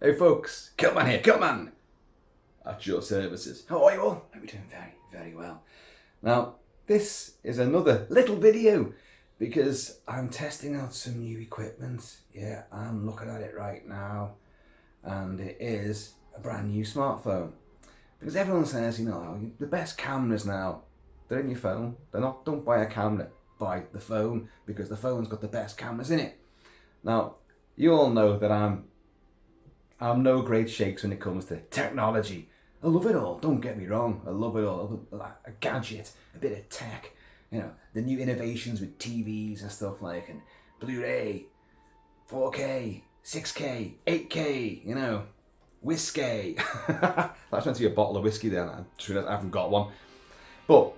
Hey folks, Kilt-Man here, Kilt-Man! At your services. How are you all? Hope you're doing very, very well. Now, this is another little video because I'm testing out some new equipment. Yeah, I'm looking at it right now and it is a brand new smartphone. Because everyone says, you know, the best cameras now, they're in your phone. Don't buy a camera, buy the phone because the phone's got the best cameras in it. Now, you all know that I'm no great shakes when it comes to technology. I love it all, don't get me wrong. I love it all. A gadget, a bit of tech, you know, the new innovations with TVs and stuff like, and Blu-ray, 4K, 6K, 8K, you know, whiskey. That's meant to be a bottle of whiskey there, I'm sure I haven't got one. But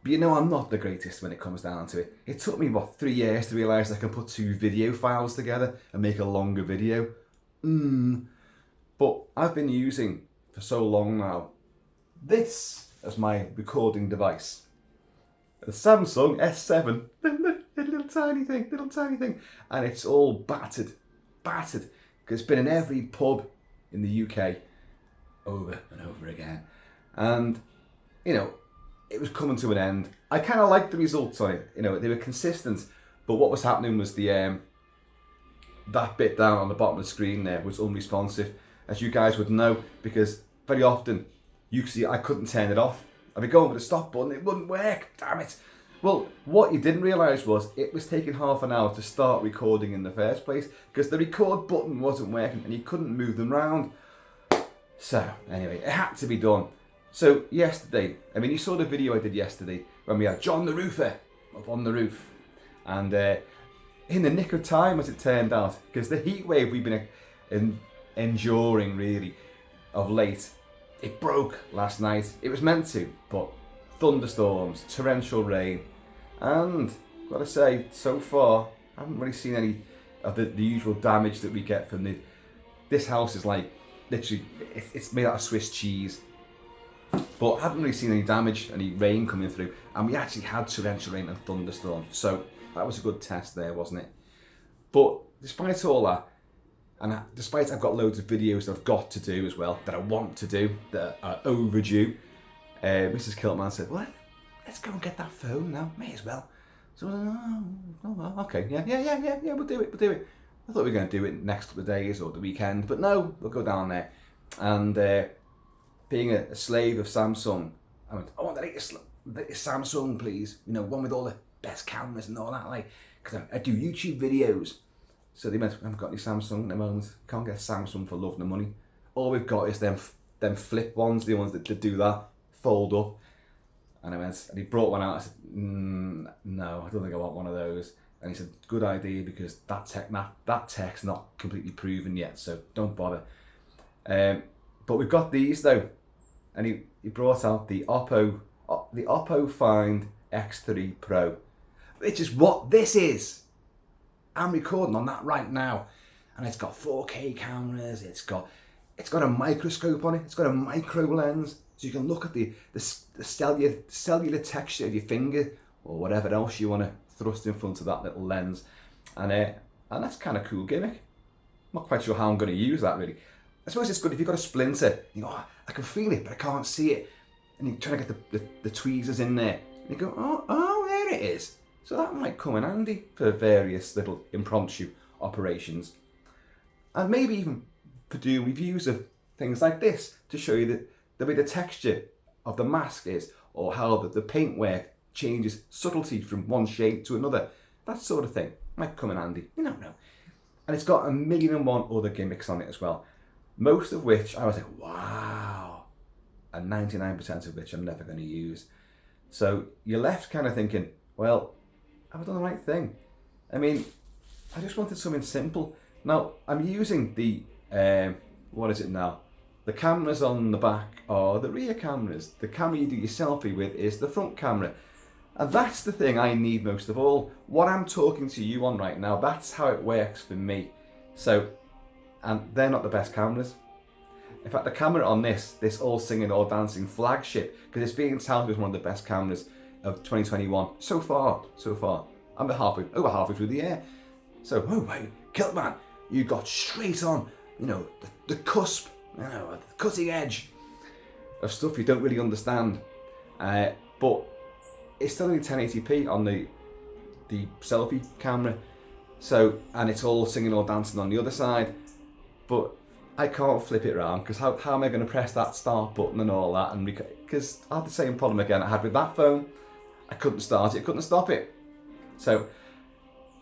you know, I'm not the greatest when it comes down to it. It took me, 3 years to realise I can put 2 video files together and make a longer video. But I've been using for so long now this as my recording device. The Samsung S7, little tiny thing. And it's all battered. Because it's been in every pub in the UK over and over again. And, you know, it was coming to an end. I kind of liked the results on it. You know, they were consistent. But what was happening was that bit down on the bottom of the screen there was unresponsive, as you guys would know, because very often you could see I couldn't turn it off. I'd be going for the stop button, it wouldn't work, damn it. Well, what you didn't realise was it was taking half an hour to start recording in the first place because the record button wasn't working and you couldn't move them round. So, anyway, it had to be done. So, yesterday, I mean, you saw the video I did yesterday when we had John the Roofer up on the roof. And in the nick of time, as it turned out, because the heat wave we've been enduring, really, of late, it broke last night. It was meant to, but thunderstorms, torrential rain, and gotta say, so far, I haven't really seen any of the usual damage that we get from this house is like, literally, it's made out of Swiss cheese. But I haven't really seen any damage, any rain coming through, and we actually had torrential rain and thunderstorms, so that was a good test there, wasn't it? But despite all that, and despite I've got loads of videos that I've got to do as well, that I want to do, that are overdue, Mrs. Kilt-Man said, well, let's go and get that phone now, may as well. So, okay, yeah, we'll do it. I thought we were going to do it next couple of days or the weekend, but no, we'll go down there. And being a slave of Samsung, I went, I want the latest Samsung, please. You know, one with all the best cameras and all that, like, because I do YouTube videos. So they went, I haven't got any Samsung at the moment. Can't get Samsung for love nor money. All we've got is them flip ones, the ones that do that, fold up. And I went, and he brought one out. I said, no, I don't think I want one of those. And he said, good idea, because that tech's not completely proven yet, so don't bother. But we've got these though, and he brought out the Oppo Find X3 Pro, which is what this is. I'm recording on that right now, and it's got 4K cameras. It's got a microscope on it. It's got a micro lens, so you can look at the cellular texture of your finger or whatever else you want to thrust in front of that little lens, and that's kind of cool gimmick. I'm not quite sure how I'm going to use that really. I suppose it's good if you've got a splinter. You go, oh, I can feel it, but I can't see it, and you're trying to get the tweezers in there. And you go, oh, there it is. So that might come in handy for various little impromptu operations, and maybe even to do reviews of things like this to show you the way the texture of the mask is, or how the paintwork changes subtlety from one shade to another. That sort of thing might come in handy. You don't know. And it's got 1,000,001 other gimmicks on it as well. Most of which I was like, wow, and 99% of which I'm never going to use. So you're left kind of thinking, well, have I done the right thing? I mean, I just wanted something simple. Now, I'm using the, what is it now? The cameras on the back are the rear cameras. The camera you do your selfie with is the front camera. And that's the thing I need most of all. What I'm talking to you on right now, that's how it works for me. So, and they're not the best cameras. In fact, the camera on this all singing, all dancing flagship, because it's being touted as one of the best cameras of 2021 so far. I'm over halfway through the year. So, oh wait, Kilt-Man, you got straight on, the cusp, the cutting edge of stuff you don't really understand. But it's still only 1080p on the selfie camera, so, and it's all singing or dancing on the other side. But I can't flip it around, because how am I going to press that start button and all that? And because I had the same problem again I had with that phone. I couldn't start it, couldn't stop it. So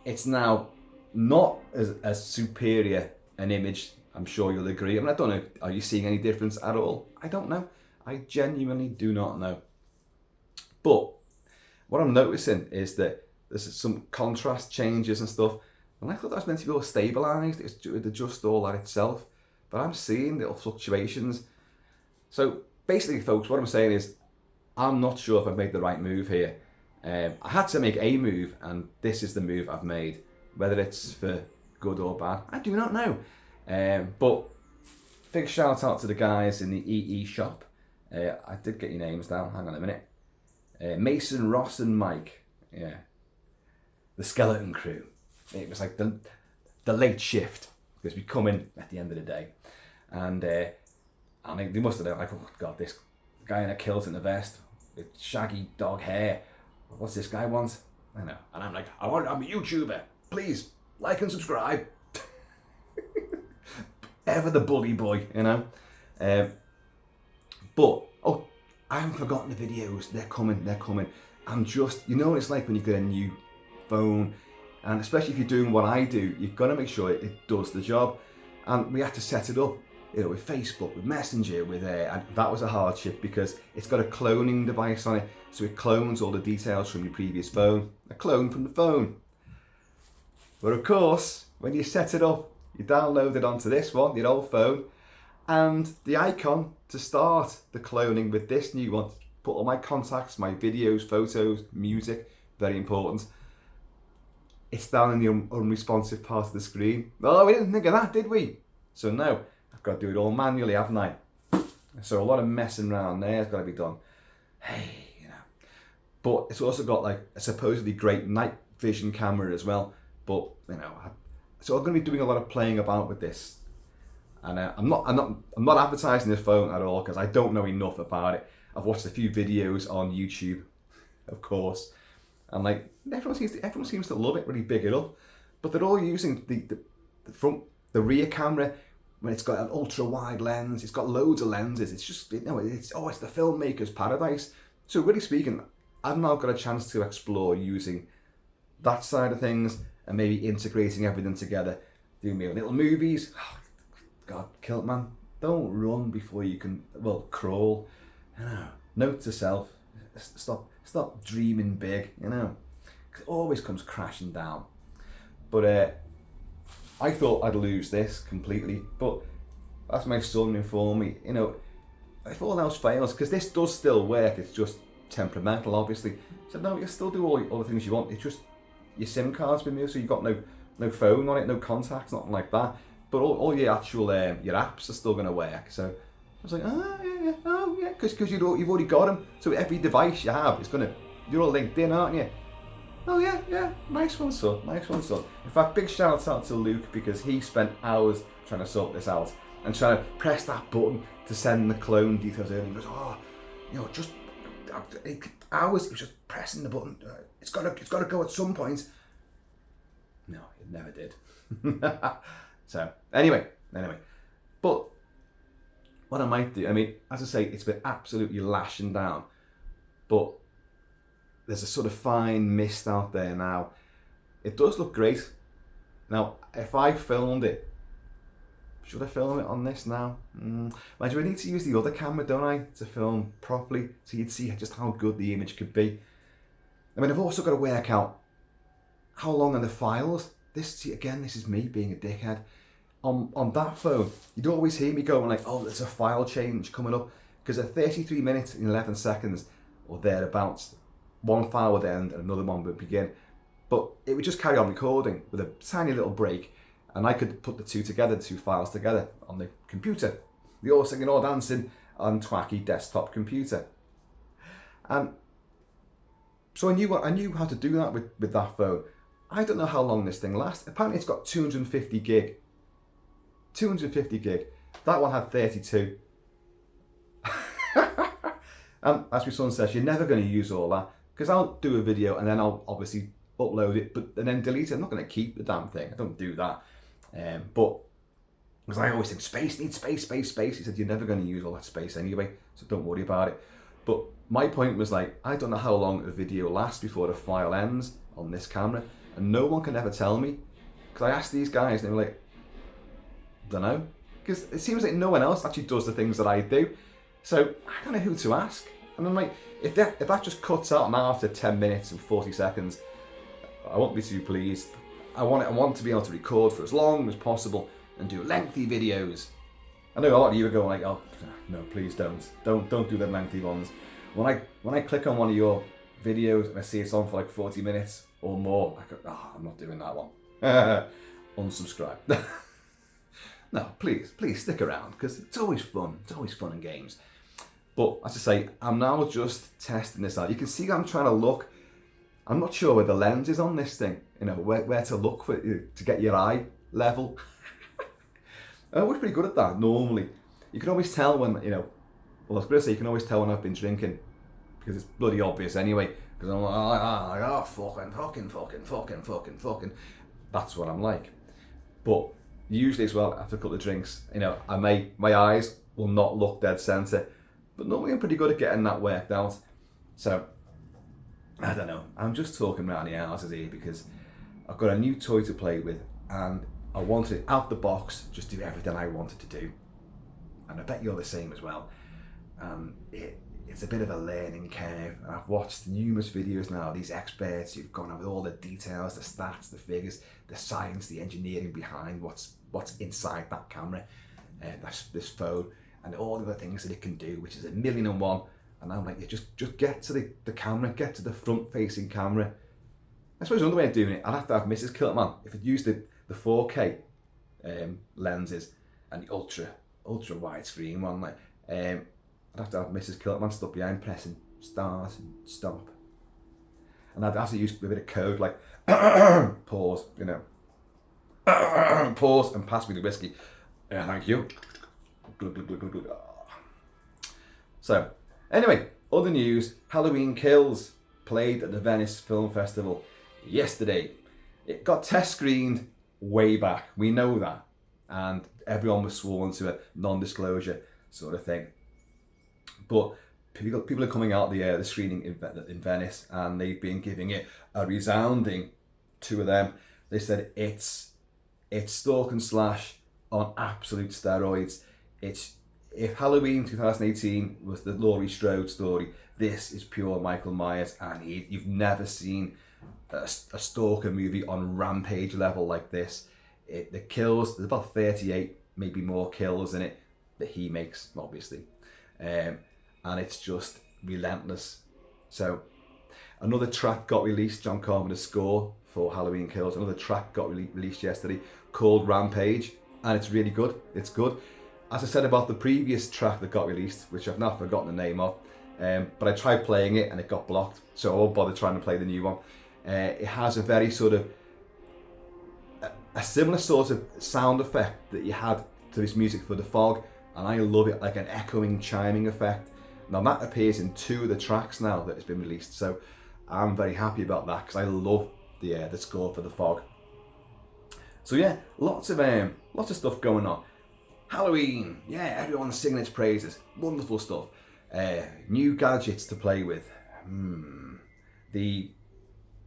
it's now not as superior an image, I'm sure you'll agree. I mean, I don't know, are you seeing any difference at all? I don't know. I genuinely do not know. But what I'm noticing is that there's some contrast changes and stuff. And I thought that was meant to be all stabilised, it would adjust all that itself. But I'm seeing little fluctuations. So basically, folks, what I'm saying is, I'm not sure if I've made the right move here. I had to make a move, and this is the move I've made. Whether it's for good or bad, I do not know. But big shout out to the guys in the EE shop. I did get your names down, hang on a minute. Mason, Ross and Mike. Yeah. The skeleton crew. It was like the late shift, because we come in at the end of the day. And I mean, they must have been like, oh God, this guy in a kilt and a vest with shaggy dog hair. What's this guy want? I know. And I'm like, I'm a YouTuber. Please, like and subscribe. Ever the bully boy, But, oh, I haven't forgotten the videos. They're coming. I'm just, what it's like when you get a new phone, and especially if you're doing what I do, you've got to make sure it does the job. And we had to set it up, with Facebook, with Messenger, and that was a hardship, because it's got a cloning device on it, so it clones all the details from your previous phone, a clone from the phone. But of course, when you set it up, you download it onto this one, your old phone, and the icon to start the cloning with this new one, put all my contacts, my videos, photos, music, very important. It's down in the unresponsive part of the screen. Oh, we didn't think of that, did we? So now, I've got to do it all manually, haven't I? So a lot of messing around there has got to be done. Hey, But it's also got like a supposedly great night vision camera as well. But, so I'm going to be doing a lot of playing about with this. And I'm not advertising this phone at all, because I don't know enough about it. I've watched a few videos on YouTube, of course. And like, everyone seems to love it, really big it up. But they're all using the rear camera, when it's got an ultra wide lens, it's got loads of lenses. It's just, it's the filmmaker's paradise. So really speaking, I've now got a chance to explore using that side of things and maybe integrating everything together, doing my little movies. Oh, God, Kilt-Man, don't run before you can, crawl. Note to self, stop dreaming big, 'cause it always comes crashing down. But I thought I'd lose this completely, but that's my son informed me, if all else fails, because this does still work, it's just temperamental, obviously. So no, you still do all the things you want. It's just your SIM card's been moved, so you've got no phone on it, no contacts, nothing like that. But all your actual your apps are still going to work. So I was like, oh yeah, because you've already got them. So every device you have is you're all linked in, aren't you? Oh yeah, nice one, son. In fact, big shout out to Luke, because he spent hours trying to sort this out and trying to press that button to send the clone details in. He goes, just hours. He was just pressing the button. It's got to go at some point. No, it never did. So anyway, but what I might do, as I say, it's been absolutely lashing down, but there's a sort of fine mist out there now. It does look great. Now, if I filmed it, should I film it on this now? Mind you, I need to use the other camera, don't I, to film properly, so you'd see just how good the image could be. I've also got to work out how long are the files. This is me being a dickhead. On that phone, you'd always hear me going like, oh, there's a file change coming up, because at 33 minutes and 11 seconds, or thereabouts, one file would end and another one would begin. But it would just carry on recording with a tiny little break, and I could put the two files together on the computer. The all singing, all dancing on twacky desktop computer. And so I knew how to do that with that phone. I don't know how long this thing lasts. Apparently it's got 250 gig 250 gig. That one had 32. And as my son says, you're never going to use all that, because I'll do a video and then I'll obviously upload it, and then delete it. I'm not going to keep the damn thing. I don't do that. But because I always think space needs space. He said, you're never going to use all that space anyway, so don't worry about it. But my point was, like, I don't know how long a video lasts before the file ends on this camera, and no one can ever tell me. Because I asked these guys and they were like, don't know. Because it seems like no one else actually does the things that I do. So I don't know who to ask. And I'm like, if that just cuts out now after 10 minutes and 40 seconds, I won't be too pleased. I want to be able to record for as long as possible and do lengthy videos. I know a lot of you are going like, oh no, please don't do the lengthy ones. When I click on one of your videos and I see it's on for like 40 minutes or more, I go, oh, I'm not doing that one. Unsubscribe. No, please stick around, because it's always fun. It's always fun and games. But as I say, I'm now just testing this out. You can see I'm trying to look. I'm not sure where the lens is on this thing. You know, where to look for to get your eye level. I'm always pretty good at that normally. You can always tell when, you know, well, I was going to say you can always tell when I've been drinking, because it's bloody obvious anyway. Because I'm like, oh, fucking. That's what I'm like. But usually as well, after a couple of drinks, you know, my eyes will not look dead centre. But normally I'm pretty good at getting that worked out. So, I don't know. I'm just talking around the houses here because I've got a new toy to play with, and I wanted it out the box, just do everything I wanted to do. And I bet you're the same as well. It's a bit of a learning curve. And I've watched numerous videos now, these experts who've gone over all the details, the stats, the figures, the science, the engineering behind what's inside that camera, this phone, and all the other things that it can do, which is 1,000,001. And I'm like, yeah, just get to the camera, get to the front-facing camera. I suppose another way of doing it, I'd have to have Mrs. Kilt-Man. If it used the 4K lenses and the ultra widescreen one, like, I'd have to have Mrs. Kilt-Man stuck behind pressing start and stop. And I'd have to use a bit of code, like, pause, you know. Pause and pass me the whiskey. Yeah, thank you. So, anyway, other news, Halloween Kills played at the Venice Film Festival yesterday. It got test screened way back, we know that, and everyone was sworn to a non-disclosure sort of thing. But people are coming out the screening in Venice, and they've been giving it a resounding, two of them. They said it's stalk and slash on absolute steroids. If Halloween 2018 was the Laurie Strode story, this is pure Michael Myers, and you've never seen a stalker movie on rampage level like this. The kills, there's about 38, maybe more kills in it that he makes, obviously, and it's just relentless. So another track got released, John Carpenter's score for Halloween Kills. Another track got released yesterday called Rampage, and it's really good. It's good. As I said about the previous track that got released, which I've now forgotten the name of, but I tried playing it and it got blocked, so I won't bother trying to play the new one. It has a very sort of a similar sort of sound effect that you had to this music for The Fog, and I love it, like an echoing, chiming effect. Now that appears in 2 of the tracks now that it's been released, so I'm very happy about that because I love the score for The Fog. So yeah, lots of stuff going on. Halloween, yeah, everyone's singing its praises. Wonderful stuff. New gadgets to play with. The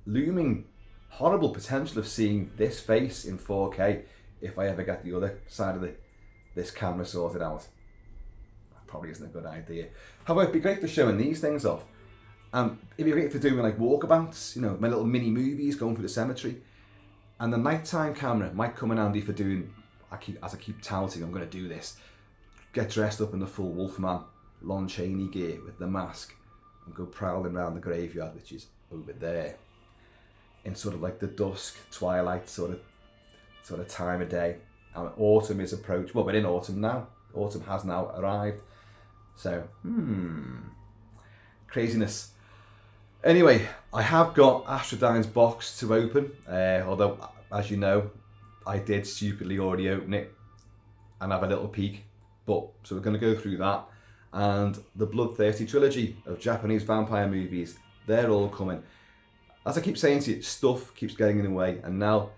looming horrible potential of seeing this face in 4K if I ever get the other side of this camera sorted out. That probably isn't a good idea. However, it'd be great for showing these things off. It'd be great for doing like walkabouts, you know, my little mini movies going through the cemetery. And the nighttime camera might come in handy for doing, as I keep touting, I'm going to do this. Get dressed up in the full Wolfman, Lon Chaney gear with the mask and go prowling around the graveyard, which is over there, in sort of like the dusk, twilight sort of time of day. And autumn is approaching. Well, we're in autumn now. Autumn has now arrived. So, craziness. Anyway, I have got Astrodyne's box to open, although, as you know, I did stupidly already open it and have a little peek. But so we're going to go through that, and the Bloodthirsty trilogy of Japanese vampire movies. They're all coming. As I keep saying to you, stuff keeps getting in the way, and now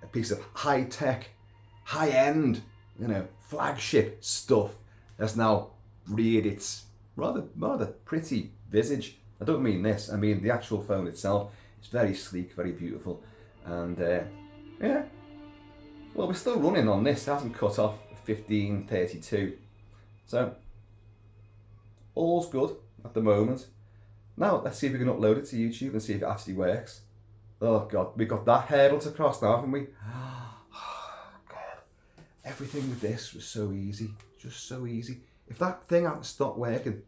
a piece of high-tech, high-end, flagship stuff has now reared its rather pretty visage. I don't mean this, I mean the actual phone itself. It's very sleek, very beautiful, and yeah. Well, we're still running on this. It hasn't cut off 1532, so all's good at the moment. Now let's see if we can upload it to YouTube and see if it actually works. Oh God, we've got that hurdle to cross now, haven't we? God, everything with this was so easy, just so easy. If that thing hadn't stopped working,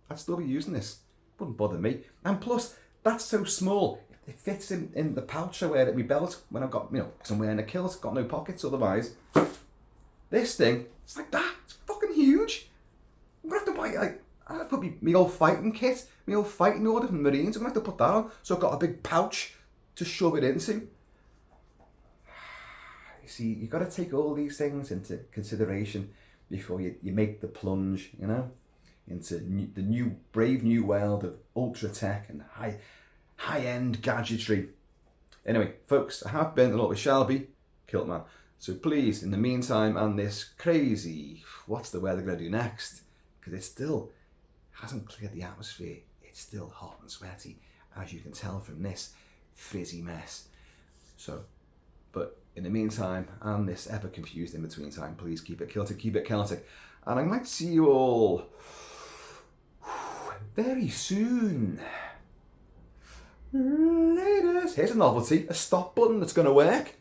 I'd still be using this. Wouldn't bother me. And plus, that's so small. It fits in the pouch I wear at my belt when I've got, because I'm wearing a kilt, got no pockets otherwise. This thing, it's like that. It's fucking huge. I'm gonna have to buy I have to put my old fighting kit, my old fighting order from the Marines. I'm gonna have to put that on. So I've got a big pouch to shove it into. You see, you've got to take all these things into consideration before you make the plunge, into the brave new world of ultra tech and high-end gadgetry. Anyway, folks, I have been a little bit Shelby, Kilt-Man. So please, in the meantime, and this crazy, what's the weather going to do next? Because it still hasn't cleared the atmosphere. It's still hot and sweaty, as you can tell from this frizzy mess. So, but in the meantime, and this ever confused in between time, please keep it Celtic, keep it Celtic. And I might see you all very soon. Later. Here's a novelty, a stop button that's going to work.